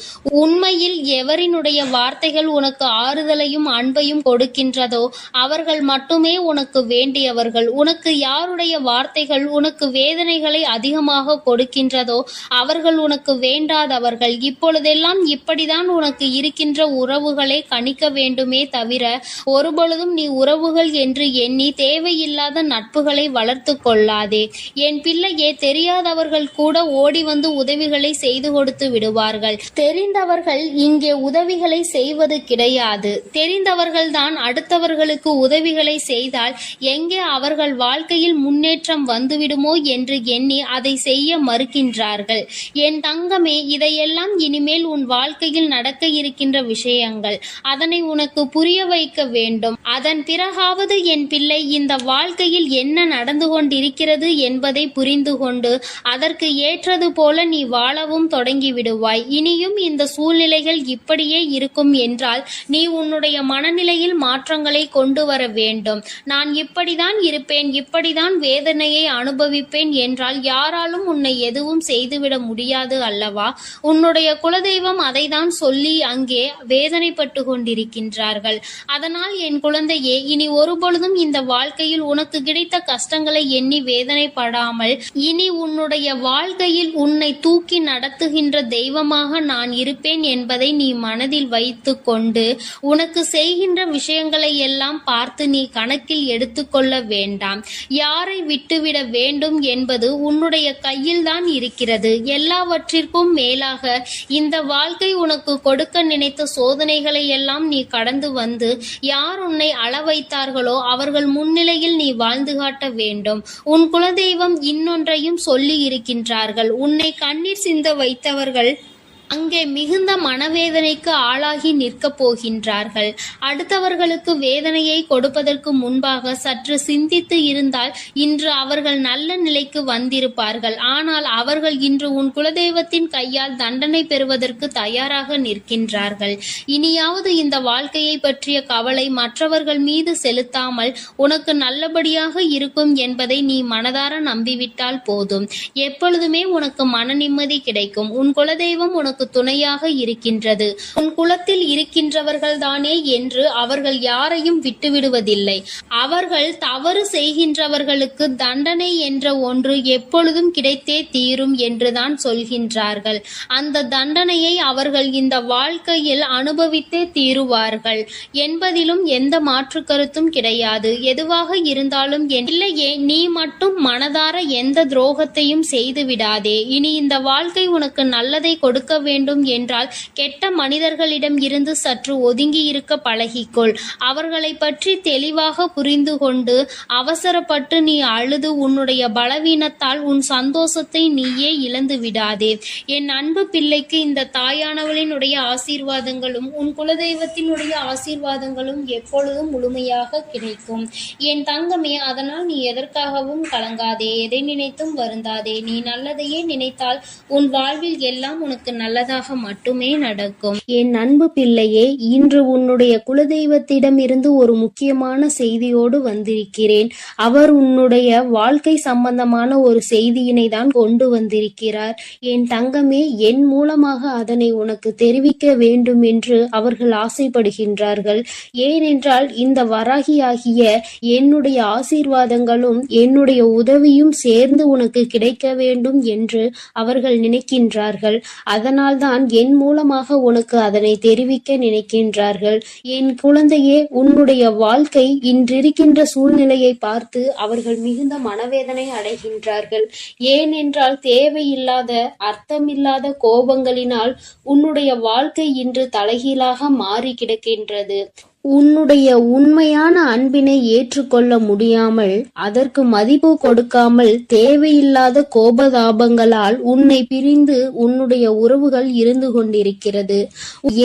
உண்மையில் எவரினுடைய வார்த்தைகள் உனக்கு ஆறுதலையும் அன்பையும் கொடுக்கின்றதோ அவர்கள் மட்டுமே உனக்கு வேண்டியவர்கள். உனக்கு யாருடைய வார்த்தைகள் உனக்கு வேதனைகளை அதிகமாக கொடுக்கின்றதோ அவர்கள் உனக்கு வேண்டாதவர்கள். இப்பொழுதெல்லாம் இப்படிதான் உனக்கு இருக்கின்ற உறவுகளை கணிக்க வேண்டுமே தவிர ஒருபொழுதும் நீ உறவுகள் என்று எண்ணி தேவையில்லாத நட்புகளை வளர்த்து கொள்ளாதே. என் பிள்ளையே, தெரியாதவர்கள் கூட ஓடி வந்து உதவிகளை செய்து கொடுத்து விடுவார்கள். தெரிந்தவர்கள் இங்கே உதவிகளை செய்வது கிடையாது. தெரிந்தவர்கள் தான் அடுத்தவர்களுக்கு உதவிகளை செய்தால் எங்கே அவர்கள் வாழ்க்கையில் முன்னேற்றம் வந்துவிடுமோ என்று எண்ணி அதை செய்ய மறுக்கின்றார்கள். என் தங்கமே, இதையெல்லாம் இனிமேல் உன் வாழ்க்கையில் நடக்க இருக்கின்ற விஷயங்கள். அதனை உனக்கு புரிய வைக்க வேண்டும். அதன் பிறகாவது என் பிள்ளை இந்த வாழ்க்கையில் என்ன நடந்து கொண்டிருக்கிறது என்பதை புரிந்து கொண்டு அதற்கு ஏற்றது போல நீ வாழவும் தொடங்கி விடுவாய். இனியும் இந்த சூழ்நிலைகள் இப்படியே இருக்கும் என்றால் நீ உன்னுடைய மனநிலையில் மாற்றங்களை கொண்டு வர வேண்டும். நான் இப்படிதான் இப்படிதான் இருப்பேன், இப்படிதான் வேதனையை அனுபவிப்பேன் என்றால் யாராலும் உன்னை எதுவும் செய்துவிட முடியாது அல்லவா? உன்னுடைய குலதெய்வம் அதை தான் சொல்லி அங்கே வேதனைப்பட்டு கொண்டிருக்கின்றார்கள். அதனால் என் குழந்தையே, இனி ஒருபொழுதும் இந்த வாழ்க்கையில் உனக்கு கிடைத்த கஷ்டங்களை எண்ணி வேதனைப்படாமல், இனி உன்னுடைய வாழ்க்கையில் உன்னை தூக்கி நடத்துகின்ற தெய்வமாக நான் இருப்பேன் என்பதை நீ மனதில் வைத்து கொண்டு உனக்கு செய்கின்ற விஷயங்களை எல்லாம் பார்த்து நீ கணக்கில் எடுத்துக்கொள்ள வேண்டாம். யாரை விட்டுவிட வேண்டும் என்பது உன்னுடைய கையில் தான் இருக்கிறது. எல்லாவற்றிற்கும் மேலாக இந்த வாழ்க்கை உனக்கு கொடுக்க நினைத்த சோதனைகளை எல்லாம் நீ கடந்து வந்து யார் உன்னை அள வைத்தார்களோ அவர்கள் முன்னிலையில் நீ வாழ்ந்து காட்ட வேண்டும். உன் குலதெய்வம் இன்னொன்றையும் சொல்லி இருக்கின்றார்கள். உன்னை கண்ணீர் சிந்த வைத்தவர்கள் அங்கே மிகுந்த மனவேதனைக்கு ஆளாகி நிற்கப் போகின்றார்கள். அடுத்தவர்களுக்கு வேதனையை கொடுப்பதற்கு முன்பாக சற்று சிந்தித்து இருந்தால் இன்று அவர்கள் நல்ல நிலைக்கு வந்திருப்பார்கள். ஆனால் அவர்கள் இன்று உன் குலதெய்வத்தின் கையால் தண்டனை பெறுவதற்கு தயாராக நிற்கின்றார்கள். இனியாவது இந்த வாழ்க்கையை பற்றிய கவலை மற்றவர்கள் மீது செலுத்தாமல் உனக்கு நல்லபடியாக இருக்கும் என்பதை நீ மனதார நம்பிவிட்டால் போதும். எப்பொழுதுமே உனக்கு மன நிம்மதி கிடைக்கும். உன் குலதெய்வம் உனக்கு துணையாக இருக்கின்றது. உன் குலத்தில் இருக்கின்றவர்கள் தானே என்று அவர்கள் யாரையும் விட்டுவிடுவதில்லை. அவர்கள் தவறு செய்கின்றவர்களுக்கு தண்டனை என்ற ஒன்று எப்பொழுதும் கிடைத்தே தீரும் என்றுதான் சொல்கின்றார்கள். அந்த தண்டனையை அவர்கள் இந்த வாழ்க்கையில் அனுபவித்தே தீருவார்கள் என்பதிலும் எந்த மாற்று கருத்தும் கிடையாது. எதுவாக இருந்தாலும் இல்லையே, நீ மட்டும் மனதார எந்த துரோகத்தையும் செய்து விடாதே. இனி இந்த வாழ்க்கை உனக்கு நல்லதை கொடுக்க வேண்டும் என்றால் கெட்ட மனிதர்களிடம் இருந்து சற்று ஒதுங்கி இருக்க பழகிக்கொள். அவர்களை பற்றி தெளிவாக புரிந்து கொண்டு அவசரப்பட்டு நீ அழுது உன்னுடைய பலவீனத்தால் உன் சந்தோஷத்தை நீயே இழந்து விடாதே. என் அன்பு பிள்ளைக்கு இந்த தாயானவளினுடைய ஆசீர்வாதங்களும் உன் குலதெய்வத்தினுடைய ஆசீர்வாதங்களும் எப்பொழுதும் முழுமையாக கிடைக்கும். என் தங்கமே, அதனால் நீ எதற்காகவும் கலங்காதே, எதை நினைத்தும் வருந்தாதே. நீ நல்லதையே நினைத்தால் உன் வாழ்வில் எல்லாம் உனக்கு நல்லதாக மட்டுமே நடக்கும். என் அன்பு பிள்ளையே, இன்று உன்னுடைய குலதெய்வத்திடம் இருந்து ஒரு முக்கியமான செய்தியோடு வந்திருக்கிறேன். அவர் உன்னுடைய வாழ்க்கை சம்பந்தமான ஒரு செய்தியினை தான் கொண்டு வந்திருக்கிறார். என் தங்கமே, என் மூலமாக அதனை உனக்கு தெரிவிக்க வேண்டும் என்று அவர்கள் ஆசைப்படுகின்றார்கள். ஏனென்றால் இந்த வராகியாகிய என்னுடைய ஆசீர்வாதங்களும் என்னுடைய உதவியும் சேர்ந்து உனக்கு கிடைக்க வேண்டும் என்று அவர்கள் நினைக்கின்றார்கள். அதனால்தான் என் மூலமாக உனக்கு அதனை தெரிவிக்க நினைக்கின்றார்கள். என் குழந்தையே, உன்னுடைய வாழ்க்கை இன்றிருக்கின்ற சூழ்நிலையை பார்த்து அவர்கள் மிகுந்த மனவேதனை அடைகின்றார்கள். ஏனென்றால் தேவையில்லாத அர்த்தமில்லாத கோபங்களினால் உன்னுடைய வாழ்க்கை இன்று தலைகீழாக மாறி கிடக்கின்றது. உன்னுடைய உண்மையான அன்பினை ஏற்றுக்கொள்ள முடியாமல், அதற்கு மதிப்பு கொடுக்காமல், தேவையில்லாத கோபதாபங்களால் உன்னை பிரிந்து உன்னுடைய உறவுகள் இருந்து கொண்டிருக்கிறது.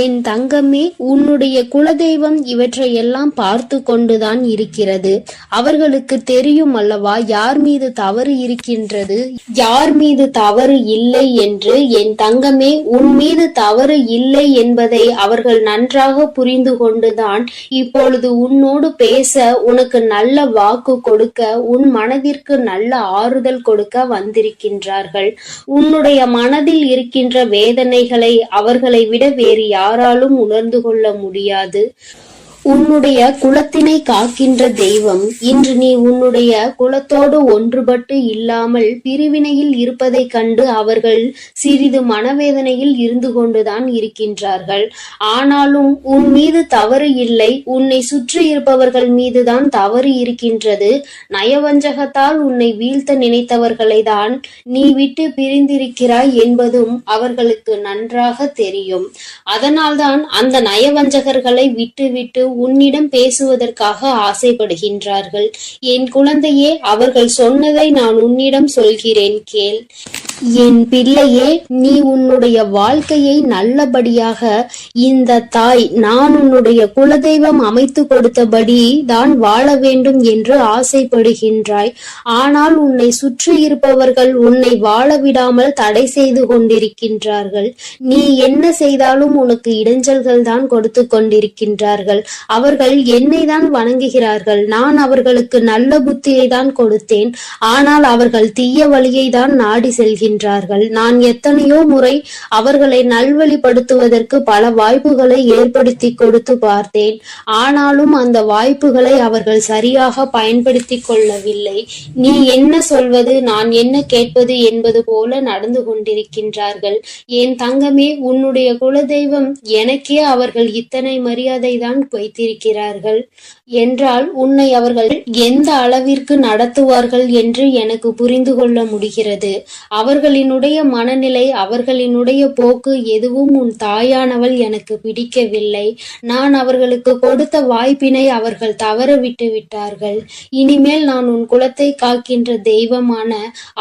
என் தங்கமே, உன்னுடைய குலதெய்வம் இவற்றையெல்லாம் பார்த்து கொண்டுதான் இருக்கிறது. அவர்களுக்கு தெரியும் அல்லவா யார் மீது தவறு இருக்கின்றது, யார் மீது தவறு இல்லை என்று. என் தங்கமே, உன் மீது தவறு இல்லை என்பதை அவர்கள் நன்றாக புரிந்து கொண்டுதான் இப்பொழுது உன்னோடு பேச, உனக்கு நல்ல வாக்கு கொடுக்க, உன் மனதிற்கு நல்ல ஆறுதல் கொடுக்க வந்திருக்கின்றார்கள். உன்னுடைய மனதில் இருக்கின்ற வேதனைகளை அவர்களை விட வேறு யாராலும் உணர்ந்து கொள்ள முடியாது. உன்னுடைய குலத்தினை காக்கின்ற தெய்வம் இன்று நீ உன்னுடைய குலத்தோடு ஒன்றுபட்டு இல்லாமல் பிரிவினையில் இருப்பதை கண்டு அவர்கள் சிறிது மனவேதனையில் இருந்து கொண்டுதான் இருக்கின்றார்கள். ஆனாலும் உன் மீது தவறு இல்லை, உன்னை சுற்றி இருப்பவர்கள் மீதுதான் தவறு இருக்கின்றது. நயவஞ்சகத்தால் உன்னை வீழ்த்த நினைத்தவர்களை தான் நீ விட்டு பிரிந்திருக்கிறாய் என்பதும் அவர்களுக்கு நன்றாக தெரியும். அதனால்தான் அந்த நயவஞ்சகர்களை விட்டுவிட்டு உன்னிடம் பேசுவதற்காக ஆசைப்படுகின்றார்கள். என் குழந்தையே, அவர்கள் சொன்னதை நான் உன்னிடம் சொல்கிறேன், கேள். என் பிள்ளையே, நீ உன்னுடைய வாழ்க்கையை நல்லபடியாக இந்த தாய் நான் உன்னுடைய குலதெய்வம் அமைத்து கொடுத்தபடி தான் வாழ வேண்டும் என்று ஆசைப்படுகின்றாய். ஆனால் உன்னை சுற்றி இருப்பவர்கள் உன்னை வாழ விடாமல் தடை செய்து கொண்டிருக்கின்றார்கள். நீ என்ன செய்தாலும் உனக்கு இடைஞ்சல்கள் தான் கொடுத்து கொண்டிருக்கின்றார்கள். அவர்கள் என்னை தான் வணங்குகிறார்கள். நான் அவர்களுக்கு நல்ல புத்தியை தான் கொடுத்தேன். ஆனால் அவர்கள் தீய வழியை தான் நாடி செல்கிறார்கள். நான் எத்தனையோ முறை அவர்களை நல்வழிப்படுத்துவதற்கு பல வாய்ப்புகளை ஏற்படுத்தி கொடுத்து பார்த்தேன். ஆனாலும் அந்த வாய்ப்புகளை அவர்கள் சரியாக பயன்படுத்தி கொள்ளவில்லை. நீ என்ன சொல்வது, நான் என்ன கேட்பது என்பது போல நடந்து கொண்டிருக்கின்றார்கள். என் தங்கமே, உன்னுடைய குலதெய்வம் எனக்கே அவர்கள் இத்தனை மரியாதை தான் வைத்திருக்கிறார்கள் என்றால் உன்னை அவர்கள் எந்த அளவிற்கு நடத்துவார்கள் என்று எனக்கு புரிந்து கொள்ள முடிகிறது. அவர்களினுடைய மனநிலை, அவர்களினுடைய போக்கு எதுவும் உன் தாயானவள் எனக்கு பிடிக்கவில்லை. நான் அவர்களுக்கு கொடுத்த வாய்ப்பினை அவர்கள் தவற விட்டு விட்டார்கள். இனிமேல் நான் உன் குலத்தை காக்கின்ற தெய்வமான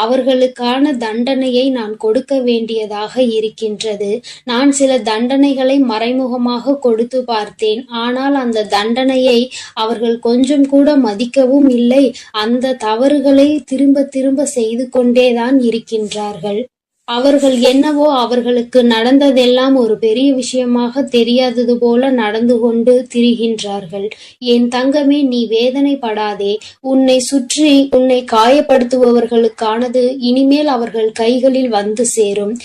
அவர்களுக்கான தண்டனையை நான் கொடுக்க வேண்டியதாக இருக்கின்றது. நான் சில தண்டனைகளை மறைமுகமாக கொடுத்து பார்த்தேன். ஆனால் அந்த தண்டனையை அவர்கள் கொஞ்சம் கூட மதிக்கவும் இல்லை. அந்த தவறுகளை திரும்ப திரும்ப செய்து கொண்டேதான் இருக்கின்றார்கள். அவர்கள் என்னவோ அவர்களுக்கு நடந்ததெல்லாம் ஒரு பெரிய விஷயமாக தெரியாதது போல நடந்து கொண்டு திரிகின்றார்கள். என் தங்கமே, நீ வேதனைப்படாதே. உன்னை சுற்றி உன்னை காயப்படுத்துபவர்களுக்கானது இனிமேல் அவர்கள் கைகளில் வந்து சேரும்.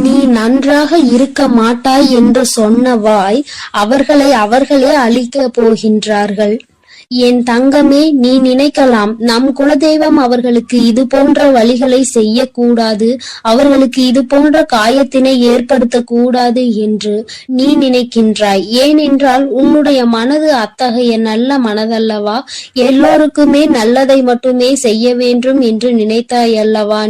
நீ நன்றாக இருக்க மாட்டாய் என்று சொன்ன வாய் அவர்களே அழிக்கப் போகின்றார்கள். என் தங்கமே, நீ நினைக்கலாம் நம் குலதெய்வம் அவர்களுக்கு இது போன்ற வழிகளை செய்யக்கூடாது, அவர்களுக்கு இது போன்ற காயத்தினை ஏற்படுத்த கூடாது என்று நீ நினைக்கின்றாய். ஏனென்றால் உன்னுடைய மனது அத்தகைய நல்ல மனதல்லவா? எல்லோருக்குமே நல்லதை மட்டுமே செய்ய வேண்டும் என்று நினைத்தாய் அல்லவா?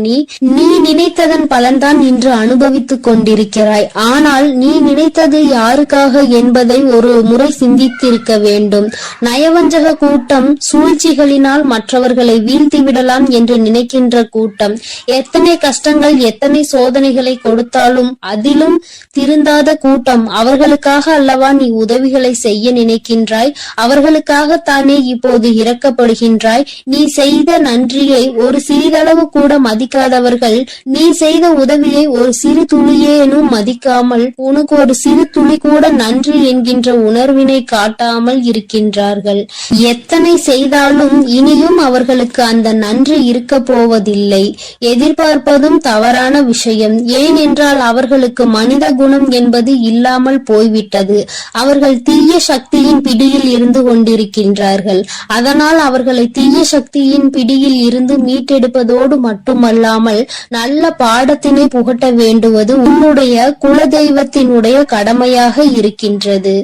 நீ நினைத்ததன் பலன்தான் இன்று அனுபவித்துக் கொண்டிருக்கிறாய். ஆனால் நீ நினைத்தது யாருக்காக என்பதை ஒரு முறை சிந்தித்திருக்க வேண்டும். நயவஞ்சக கூட்டம் சூழ்ச்சிகளினால் மற்றவர்களை வீழ்த்தி விடலாம் என்று நினைக்கின்ற கூட்டம் எத்தனை கஷ்டங்கள் எத்தனை சோதனைகளை கொடுத்தாலும் அதிலும் திருந்தாத கூட்டம். அவர்களுக்காக அல்லவா நீ உதவிகளை செய்ய நினைக்கின்றாய்? அவர்களுக்காகத்தானே இப்போது இறக்கப்படுகின்றாய்? நீ செய்த நன்றியை ஒரு சிறிதளவு கூட மதிக்காதவர்கள் நீ செய்த உதவியை ஒரு சிறு துளியேனும் மதிக்காமல் உனக்கு ஒரு சிறு துளி கூட நன்றி என்கின்ற உணர்வினை காட்டாமல் இருக்கின்றார்கள். எத்தனை செய்தாலும் இனியும் அவர்களுக்கு அந்த நன்றி இருக்க போவதில்லை. எதிர்பார்ப்பதும் தவறான விஷயம். ஏனென்றால் அவர்களுக்கு மனித குணம் என்பது இல்லாமல் போய்விட்டது. அவர்கள் தீய சக்தியின் பிடியில் இருந்து கொண்டிருக்கின்றார்கள். அதனால் அவர்களை தீய சக்தியின் பிடியில் இருந்து மீட்டெடுப்பதோடு மட்டுமல்லாமல் நல்ல பாடத்தினை புகட்ட வேண்டுவது உன்னுடைய குலதெய்வத்தினுடைய கடமையாக இருக்கின்றது.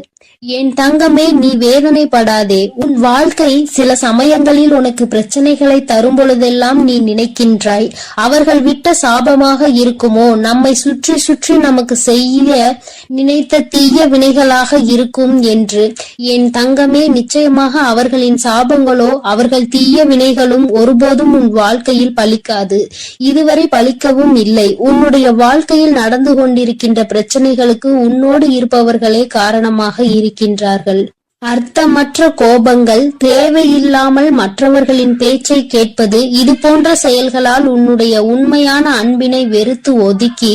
என் தங்கமே, நீ வேதனைப்படாதே. உன் வாழ்க்கை சில சமயங்களில் உனக்கு பிரச்சனைகளை தரும் பொழுதெல்லாம் நீ நினைக்கின்றாய், அவர்கள் விட்ட சாபமாக இருக்குமோ, நம்மை சுற்றி சுற்றி நமக்கு செய்ய நினைத்த தீய வினைகளாக இருக்கும் என்று. என் தங்கமே, நிச்சயமாக அவர்களின் சாபங்களோ அவர்கள் தீய வினைகளும் ஒருபோதும் உன் வாழ்க்கையில் பலிக்காது. இதுவரை பலிக்கவும் இல்லை. உன்னுடைய வாழ்க்கையில் நடந்து கொண்டிருக்கின்ற பிரச்சனைகளுக்கு உன்னோடு இருப்பவர்களே காரணமாக இருக்கின்றார்கள். அர்த்தமற்ற கோபங்கள், தேவையில்லாமல் மற்றவர்களின் பேச்சை கேட்பது, இது போன்ற செயல்களால் உன்னுடைய உண்மையான அன்பினை வெறுத்து ஒதுக்கி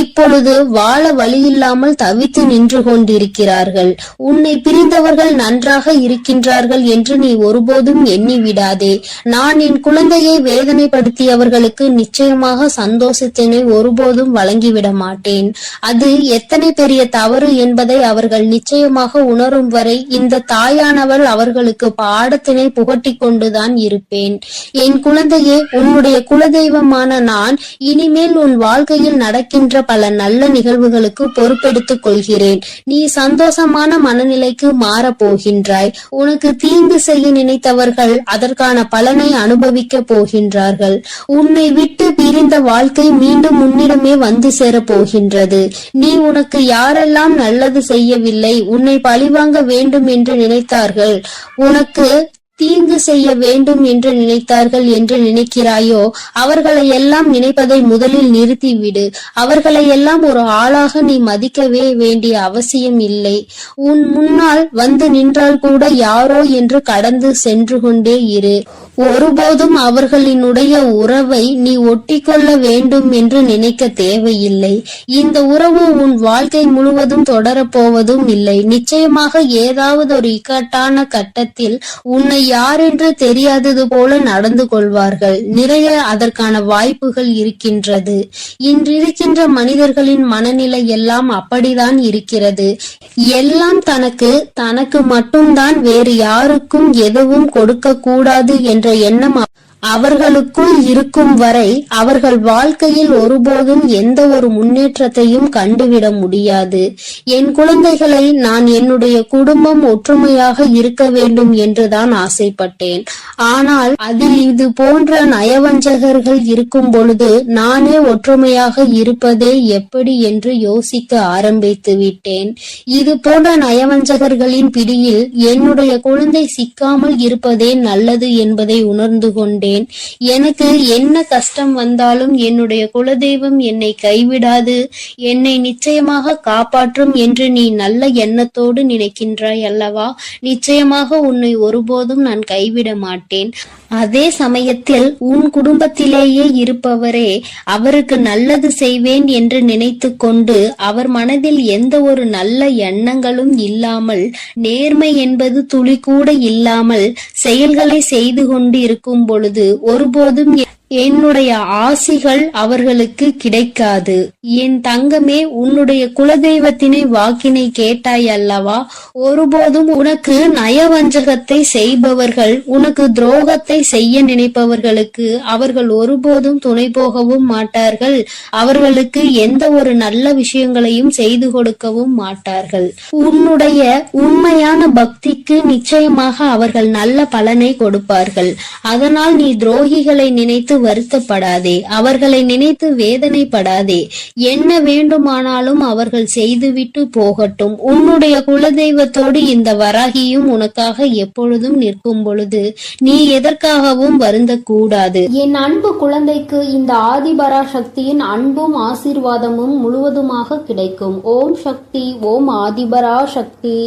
இப்பொழுது வாழ வழியில்லாமல் தவித்து நின்று கொண்டிருக்கிறார்கள். உன்னை பிரிந்தவர்கள் நன்றாக இருக்கின்றார்கள் என்று நீ ஒருபோதும் எண்ணி விடாதே. நான் என் குழந்தையை வேதனைப்படுத்தியவர்களுக்கு நிச்சயமாக சந்தோஷத்தினை ஒருபோதும் வழங்கிவிட மாட்டேன். அது எத்தனை பெரிய தவறு என்பதை அவர்கள் நிச்சயமாக உணரும் வரை இந்த தாயானவள் அவர்களுக்கு பாடத்தினை புகட்டி கொண்டுதான் இருப்பேன். என் குழந்தையே, உன்னுடைய குலதெய்வமான நான் இனிமேல் உன் வாழ்க்கையில் நடக்கின்ற பல நல்ல நிகழ்வுகளுக்கு பொறுப்பெடுத்துக் கொள்கிறேன். நீ சந்தோஷமான மனநிலைக்கு மாறப் போகின்றாய். உனக்கு தீங்கு செய்ய நினைத்தவர்கள் அதற்கான பலனை அனுபவிக்க போகின்றார்கள். உன்னை விட்டு பிரிந்த வாழ்க்கை மீண்டும் உன்னிடமே வந்து சேரப் போகின்றது. நீ உனக்கு யாரெல்லாம் நல்லது செய்யவில்லை, உன்னை பழிவாங்க வேண்டும் என்று நினைத்தார்கள், உனக்கு தீங்கு செய்ய வேண்டும் என்று நினைத்தார்கள் என்று நினைக்கிறாயோ, அவர்களை எல்லாம் நினைப்பதை முதலில் நிறுத்திவிடு. அவர்களை எல்லாம் ஒரு ஆளாக நீ மதிக்கவே வேண்டிய அவசியம் இல்லை. உன் முன்னால் வந்து நின்றால் கூட யாரோ என்று கடந்து சென்று கொண்டே இரு. ஒருபோதும் அவர்களினுடைய உறவை நீ ஒட்டிக்கொள்ள வேண்டும் என்று நினைக்க தேவையில்லை. இந்த உறவு உன் வாழ்க்கை முழுவதும் தொடரப்போவதும் இல்லை. நிச்சயமாக ஏதாவது ஒரு இக்கட்டான கட்டத்தில் உன்னை யாரென்று தெரியாதது போல நடந்து கொள்வார்கள். நிறைய அதற்கான வாய்ப்புகள் இருக்கின்றது. இன்றிருக்கின்ற மனிதர்களின் மனநிலை எல்லாம் அப்படிதான் இருக்கிறது. எல்லாம் தனக்கு மட்டும்தான், வேறு யாருக்கும் எதுவும் கொடுக்க கூடாது என்ற எண்ணம் அவர்களுக்குள் இருக்கும் வரை அவர்கள் வாழ்க்கையில் ஒருபோதும் எந்த ஒரு முன்னேற்றத்தையும் கண்டுவிட முடியாது. என் குழந்தைகளை நான் என்னுடைய குடும்பம் ஒற்றுமையாக இருக்க வேண்டும் என்றுதான் ஆசைப்பட்டேன். ஆனால் அதில் இது போன்ற நயவஞ்சகர்கள் இருக்கும் பொழுது நானே ஒற்றுமையாக இருப்பதே எப்படி என்று யோசிக்க ஆரம்பித்து விட்டேன். இது போன்ற நயவஞ்சகர்களின் பிடியில் என்னுடைய குழந்தை சிக்காமல் இருப்பதே நல்லது என்பதை உணர்ந்து கொண்டேன். எனக்கு என்ன கஷ்டம் வந்தாலும் என்னுடைய குலதெய்வம் என்னை கைவிடாது, என்னை நிச்சயமாக காப்பாற்றும் என்று நீ நல்ல எண்ணத்தோடு நினைக்கின்றாய் அல்லவா? நிச்சயமாக உன்னை ஒருபோதும் நான் கைவிட மாட்டேன். அதே சமயத்தில் உன் குடும்பத்திலேயே இருப்பவரே அவருக்கு நல்லது செய்வேன் என்று நினைத்து கொண்டு அவர் மனதில் எந்த ஒரு நல்ல எண்ணங்களும் இல்லாமல், நேர்மை என்பது துளி கூட இல்லாமல் செயல்களை செய்து கொண்டு இருக்கும் பொழுது ஒருபோதும் என்னுடைய ஆசிகள் அவர்களுக்கு கிடைக்காது. என் தங்கமே, உன்னுடைய குலதெய்வத்தினை வாக்கினை கேட்டாய் அல்லவா? ஒருபோதும் உனக்கு நயவஞ்சகத்தை செய்பவர்கள், உனக்கு துரோகத்தை செய்ய நினைப்பவர்களுக்கு அவர்கள் ஒருபோதும் துணை போகவும் மாட்டார்கள். அவர்களுக்கு எந்த ஒரு நல்ல விஷயங்களையும் செய்து கொடுக்கவும் மாட்டார்கள். உன்னுடைய உண்மையான பக்திக்கு நிச்சயமாக அவர்கள் நல்ல பலனை கொடுப்பார்கள். அதனால் நீ துரோகிகளை நினைத்து வருத்தப்படாதே, அவர்களை நினைத்து வேதனைப்படாதே. என்ன வேண்டுமானாலும் அவர்கள் செய்துவிட்டு போகட்டும். உன்னுடைய குலதெய்வத்தோடு இந்த வராகியும் உனக்காக எப்பொழுதும் நிற்கும் பொழுது நீ எதற்காகவும் வருந்தக்கூடாது. என் அன்பு குழந்தைக்கு இந்த ஆதிபரா சக்தியின் அன்பும் ஆசீர்வாதமும் முழுவதுமாக கிடைக்கும். ஓம் சக்தி, ஓம் ஆதிபரா சக்தி.